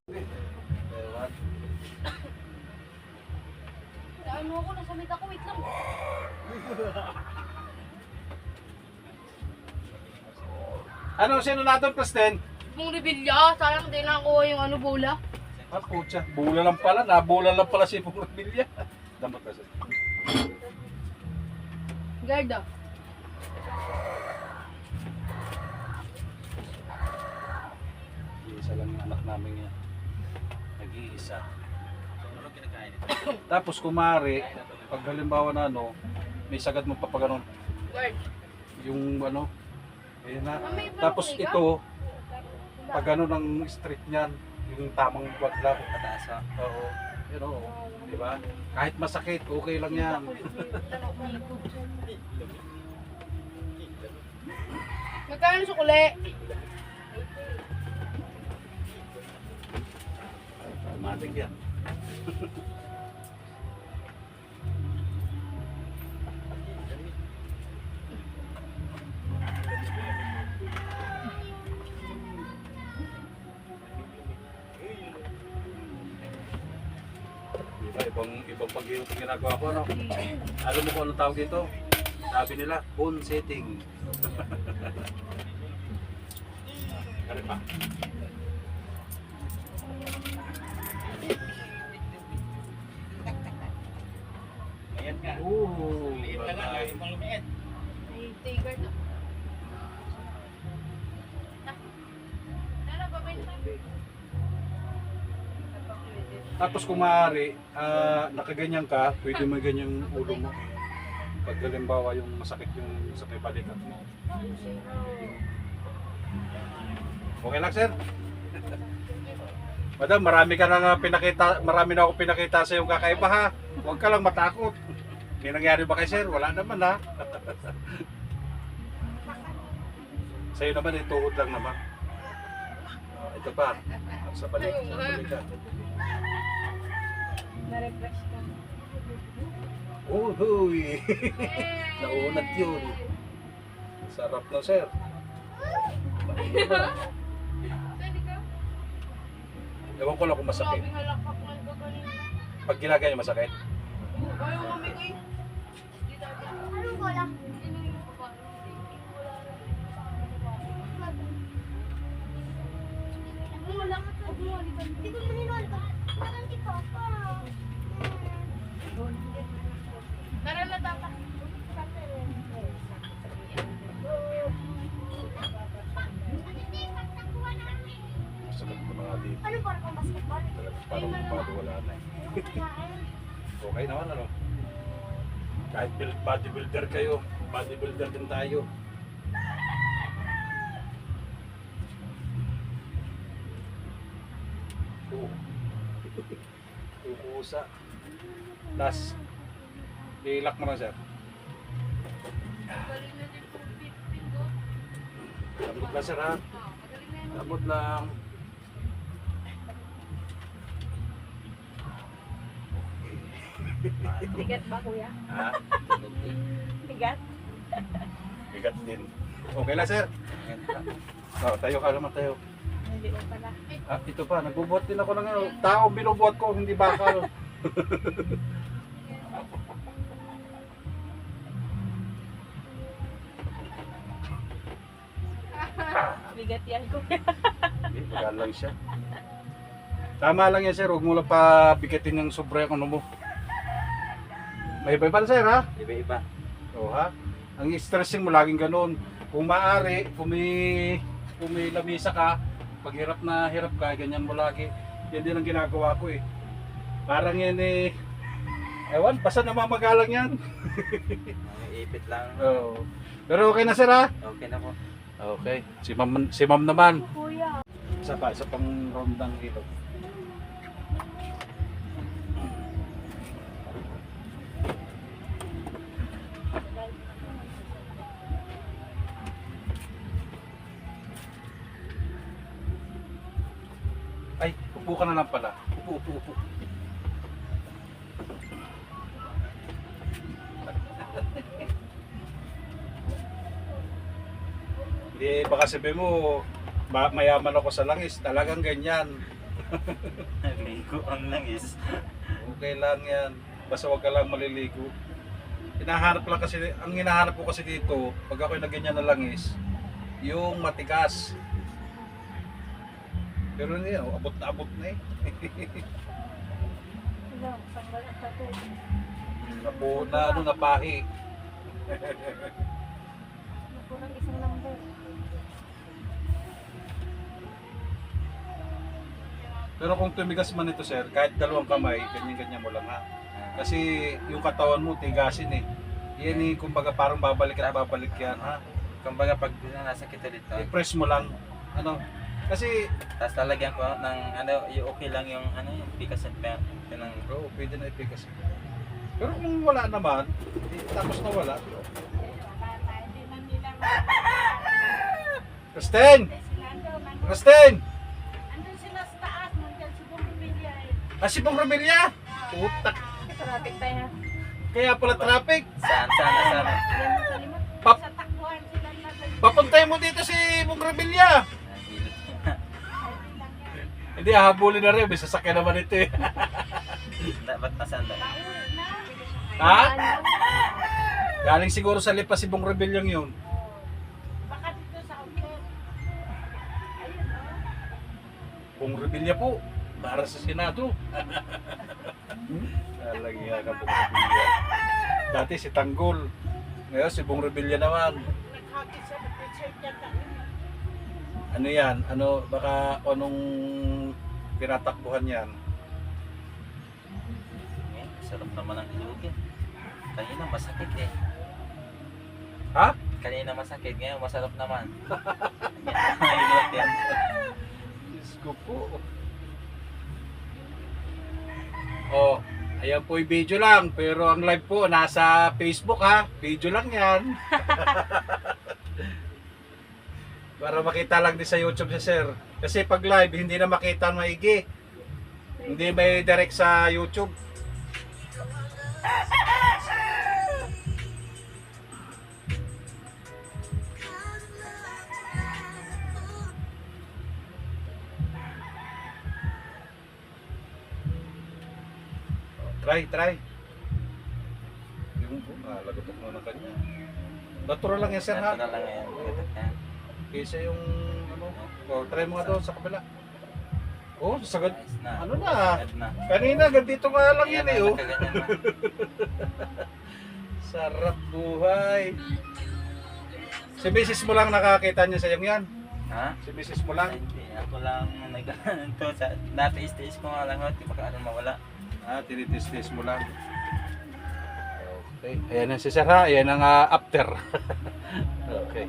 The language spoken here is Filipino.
Ano ako, nasa mid ako, wait lang. Ano, sino natin, Presten? Yung Revilla, sayang din nakuha yung ano, bola. Ah, putya. Bula lang pala. Nabula lang pala si Pumagbilya. Damat kasi. Garda. Isa lang yung anak namin yan. Nag-iisa. Tapos kumari, pag halimbawa na ano, may sagad mo pa pa ganun. Guard. Yung ano, ayun na. Mami, Tapos parang ito, pag ano ng street niyan, yung tamang wag lang. Kataasa. Oo. Yun oo. Di ba? Kahit masakit, okay lang yan. Magkano sukuli? Automatic yan. Ibang paghihirap ang ginagawa ko, no? Alam mo kung anong tawag dito? Sabi nila, bone setting. Ano pa? Ayan ka. Oo. Liit na lang, yung panglumiit. Ay, tiger na. Tapos kung maaari, nakaganyan ka, pwede mo ganyan yung ulo mo. Pag halimbawa yung masakit yung sa may balikat mo. Okay lang, sir? Madam, marami na ako pinakita sa yung kakaiba ha. Huwag ka lang matakot. May nangyari ba kay sir? Wala naman ha. Sa'yo naman, tuhod lang naman. Ito pa, sa balikat. Na-refresh ka. Oh, huy! Naunat yun. Sarap na, sir. Pwede ka? Ewan ko lang kung masakit. Grabe halakpak lang ka kanina. Pag ginagaya masakit. Ayaw mami ko eh. Anong bola? Wala ka sa buwan. Hindi ko maninol ka. Parang si Papa. Tara na tata. Masakit ko mga dito. Ano parang kang basketball? Parang wala na eh. Okay naman ano. Kahit bodybuilder kayo, bodybuilder din tayo. Kukusa. Last. Ilak mo na, sir. Lambot lang, sir, ha? Lambot lang. Bigat ba kuya? Ha? Bigat? Bigat din. Okay lang, sir. Oh, tayo ka naman tayo. Hindi ko pala. Ah, ito pa, nagbubuhat din ako ng ano. Tao binubuhat ko, hindi bakal. Bigat yan kuya. Hindi, bagal lang siya. Tama lang yan, sir. Huwag mo lang pabigatin ng sobra yung ano mo. May iba-iba na, sir, ha? Iba-iba. O, ha? Ang stressing mo, laging ganun. Kung maaari, kung may lamisa ka, pag hirap na hirap ka, ganyan mo lagi. Yan din ang ginagawa ko, eh. Parang yan, eh. Ewan, basta namamagalang yan. Ipit lang. Oo. Pero okay na, sir, ha? Okay na po. Okay. Si ma'am naman. Kuya. Isa pang rondang ilog. Ay, upo ka na lang pala. Upo. Hindi, baka sabi mo, mayaman ako sa langis. Talagang ganyan. Ligo ang langis. Okay lang yan. Basta wag ka lang maliligo. Hinahanap lang kasi, ang hinahanap ko kasi dito, pag ako'y nagyanyan na langis, yung matigas. Pero hindi, abot na eh. Wala, tanggal ang tattoo. Napahi. Kurang isang number. Pero kung tumigas man ito sir, kahit dalawang kamay, ganyan-ganyan mo lang ha. Kasi yung katawan mo tigasin eh. Yan eh, kumbaga parang babalik at babalik yan ha. Kumbaga pag nasakit ulit to, I-press mo lang. Ano? Kasi, tapos lalagyan ko ng ano, yung okay lang yung ano, yung pikas at ng bro, pwede na ipigas. Pero kung wala naman, tapos na wala. Kristen! Kristen! Andun sila sa taas, nandiyan si Bumbilya eh. Ah, si Bong Rebilla! Putak! Traffic tayo ha. Kaya pala traffic. saan. Yan mo sa limot. Pap- Sa takbuhan sila na sa Papuntay mo dito si Bong Rebilla. Hindi, hahabulin na rin. May sasakyan naman ito eh. Dapat nasaan ba? Ha? Galing siguro sa lipa si Bong Rebilla yun. Baka dito sa outlet. Ayun o. Bong Rebilla po. Para sa Senado. Talaga ka Bong Rebilla. Dati si Tanggol. Ngayon si Bong Rebilla naman. Naghakit sa t-shirt yata. Ano yan? Ano, baka anong tinatakbuhan yan? Sarap naman ang ilugin. Kanina masakit eh. Ha? Kanina masakit, ngayon masarap naman. Ilog yan. Diyos ko po. Oh, ayan po yung video lang. Pero ang live po nasa Facebook ha. Video lang yan. Para makita lang din sa YouTube si Sir. Kasi pag live, hindi na makita maigi. Hindi may direct sa YouTube. Try. Yung lagotok mo na kanya. Natural lang yan sir ha. Natural lang yan. Lagotok yan. Kaysa yung ano. Oh, try mo nga doon sa kabila. Oh, sagad. Ayos na. Ano na? Agad na. Kanina, ganito nga lang yan eh. Oh. Nakaganyan na. Sarap buhay. Si Mrs. mo lang nakakita niya sa iyo yan. Ha? Si Mrs. mo lang. Hindi, ako lang nagkaroon to. Nati-stage ko nga lang. Di ba ka mawala? Ah, tinitis-tis mo lang. Okay. Ayan ang si Sir ha. Ayan ang after. Okay.